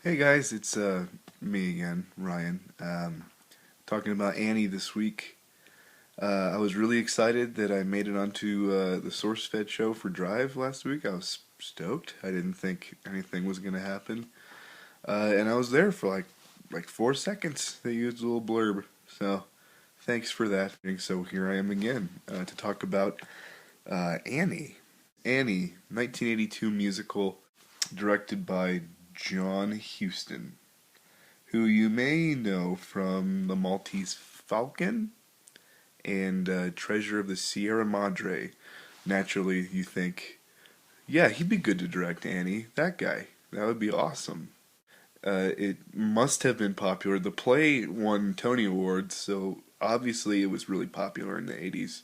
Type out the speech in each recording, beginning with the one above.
Hey guys, it's me again, Ryan. Talking about Annie this week. I was really excited that I made it onto the SourceFed show for Drive last week. I was stoked. I didn't think anything was gonna happen, and I was there for like 4 seconds. They used a little blurb, so thanks for that. And so here I am again to talk about Annie. Annie, 1982 musical, directed by John Huston, who you may know from The Maltese Falcon and Treasure of the Sierra Madre. Naturally, you think, yeah, he'd be good to direct Annie. That guy. That would be awesome. It must have been popular. The play won Tony Awards, so obviously it was really popular in the 80s.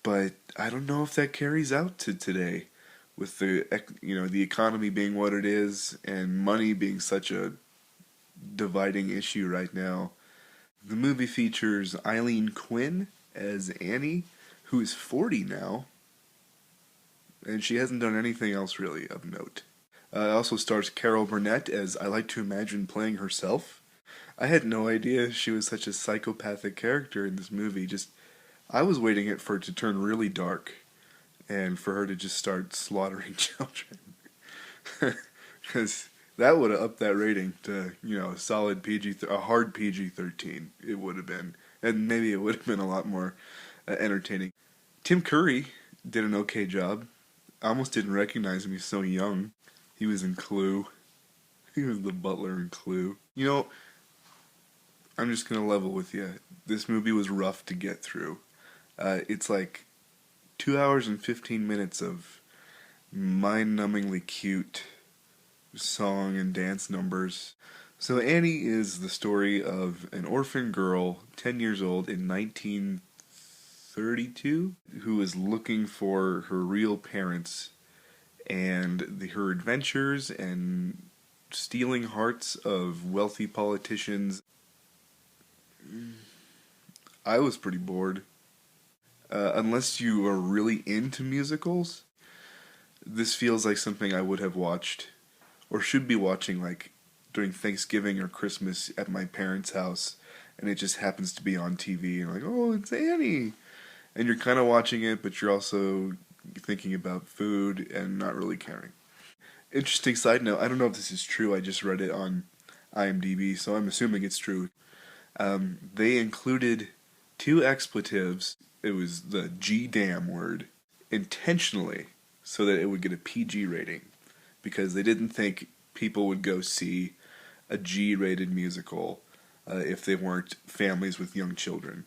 But I don't know if that carries out to today with the economy being what it is and money being such a dividing issue right now. The movie features Aileen Quinn as Annie, who is 40 now, and she hasn't done anything else really of note. It also stars Carol Burnett as I like to imagine playing herself. I had no idea she was such a psychopathic character in this movie. I was waiting for it to turn really dark and for her to just start slaughtering children. Because that would have upped that rating to, a solid a hard PG-13. It would have been. And maybe it would have been a lot more entertaining. Tim Curry did an okay job. I almost didn't recognize him. He's so young. He was in Clue. He was the butler in Clue. I'm just going to level with you. This movie was rough to get through. It's like 2 hours and 15 minutes of mind-numbingly cute song and dance numbers. So Annie is the story of an orphan girl, 10 years old in 1932, who is looking for her real parents and her adventures and stealing hearts of wealthy politicians. I was pretty bored. Unless you are really into musicals, this feels like something I would have watched or should be watching like during Thanksgiving or Christmas at my parents' house, and it just happens to be on TV and like, oh, it's Annie. And you're kind of watching it, but you're also thinking about food and not really caring. Interesting side note, I don't know if this is true, I just read it on IMDb, so I'm assuming it's true. They included two expletives, it was the G damn word, intentionally, so that it would get a PG rating, because they didn't think people would go see a G-rated musical if they weren't families with young children.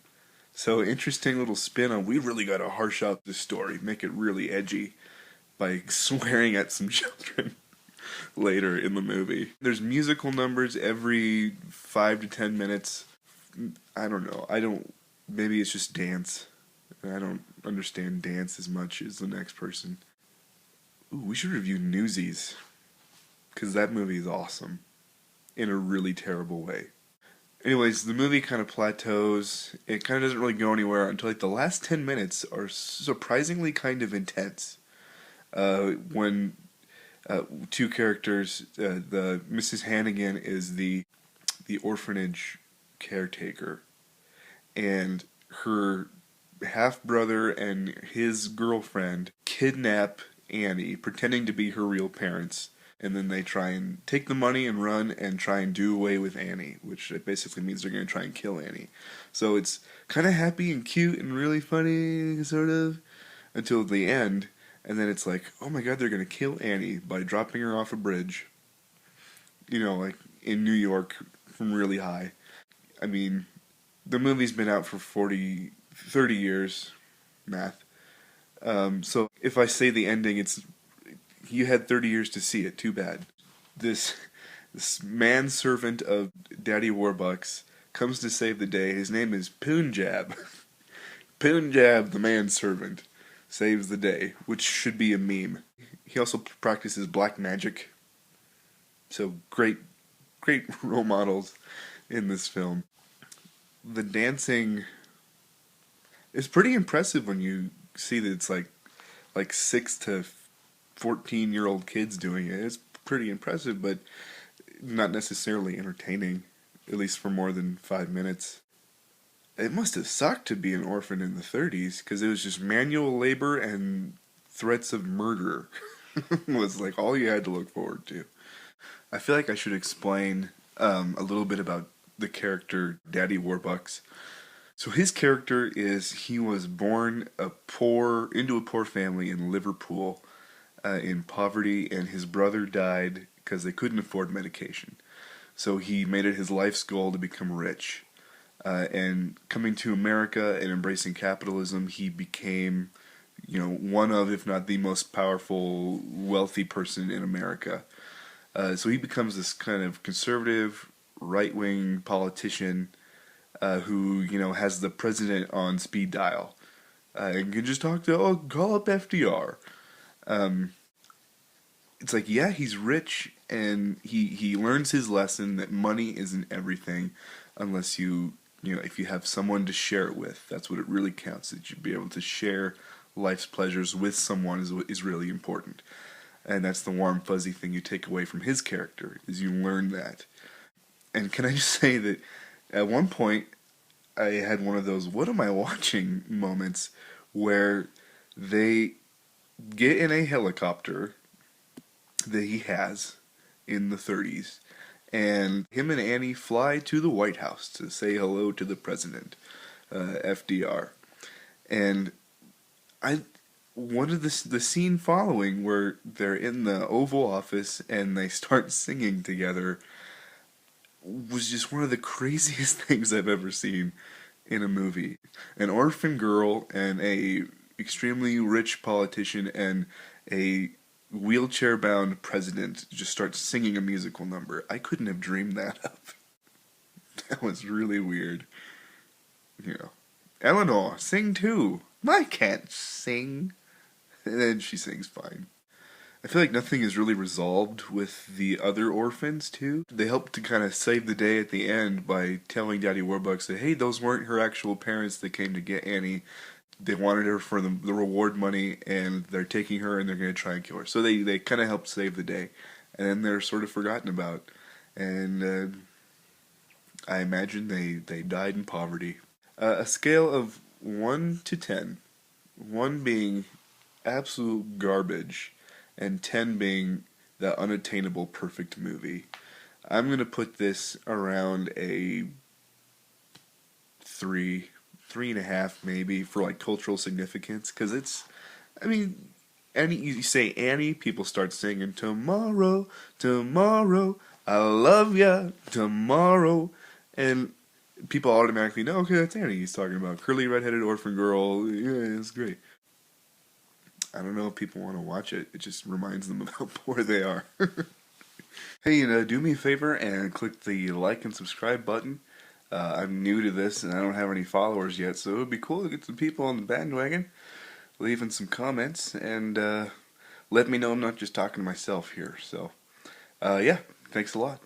So interesting little spin on, we really got to harsh up this story, make it really edgy by swearing at some children later in the movie. There's musical numbers every 5 to 10 minutes. I don't know. Maybe it's just dance. I don't understand dance as much as the next person. Ooh, we should review Newsies, because that movie is awesome in a really terrible way. Anyways, the movie kind of plateaus. It kind of doesn't really go anywhere until like the last 10 minutes are surprisingly kind of intense. When two characters, the Mrs. Hannigan is the orphanage caretaker, and her half brother and his girlfriend kidnap Annie, pretending to be her real parents, and then they try and take the money and run and try and do away with Annie, which basically means they're going to try and kill Annie. So it's kind of happy and cute and really funny, sort of, until the end, and then it's like, oh my god, they're going to kill Annie by dropping her off a bridge, like in New York from really high. I mean, the movie's been out for 30 years, math. So if I say the ending, you had 30 years to see it. Too bad. This manservant of Daddy Warbucks comes to save the day. His name is Punjab. Punjab, the manservant, saves the day, which should be a meme. He also practices black magic. So great role models in this film. The dancing is pretty impressive when you see that it's like 6 to 14-year-old kids doing it. It's pretty impressive, but not necessarily entertaining, at least for more than 5 minutes. It must have sucked to be an orphan in the 30s, because it was just manual labor and threats of murder was like all you had to look forward to. I feel like I should explain a little bit about the character Daddy Warbucks. So his character is he was born into a poor family in Liverpool, in poverty, and his brother died because they couldn't afford medication. So he made it his life's goal to become rich. And coming to America and embracing capitalism, he became, one of, if not the most powerful, wealthy person in America. So he becomes this kind of conservative, right-wing politician who, has the president on speed dial. And can just call up FDR. It's like, yeah, he's rich, and he learns his lesson that money isn't everything unless if you have someone to share it with. That's what it really counts, that you be able to share life's pleasures with someone is really important. And that's the warm, fuzzy thing you take away from his character, is you learn that. And can I just say that at one point, I had one of those, what am I watching moments, where they get in a helicopter that he has in the 30s, and him and Annie fly to the White House to say hello to the president, FDR. And one of the scene following where they're in the Oval Office and they start singing together was just one of the craziest things I've ever seen in a movie. An orphan girl and a extremely rich politician and a wheelchair-bound president just start singing a musical number. I couldn't have dreamed that up. That was really weird. Eleanor, sing too. I can't sing. And then she sings fine. I feel like nothing is really resolved with the other orphans, too. They help to kind of save the day at the end by telling Daddy Warbucks that, hey, those weren't her actual parents that came to get Annie. They wanted her for the reward money, and they're taking her, and they're going to try and kill her. So they kind of help save the day. And then they're sort of forgotten about. And I imagine they died in poverty. A scale of 1 to 10. 1 being absolute garbage, and 10 being the unattainable perfect movie. I'm going to put this around a 3.5 maybe, for like cultural significance, because you say Annie, people start singing tomorrow, tomorrow, I love ya, tomorrow, and people automatically know, okay, that's Annie he's talking about. Curly redheaded orphan girl, yeah, it's great. I don't know if people want to watch it. It just reminds them of how poor they are. Hey, do me a favor and click the like and subscribe button. I'm new to this and I don't have any followers yet, so it would be cool to get some people on the bandwagon, leaving some comments, and let me know I'm not just talking to myself here. So, yeah, thanks a lot.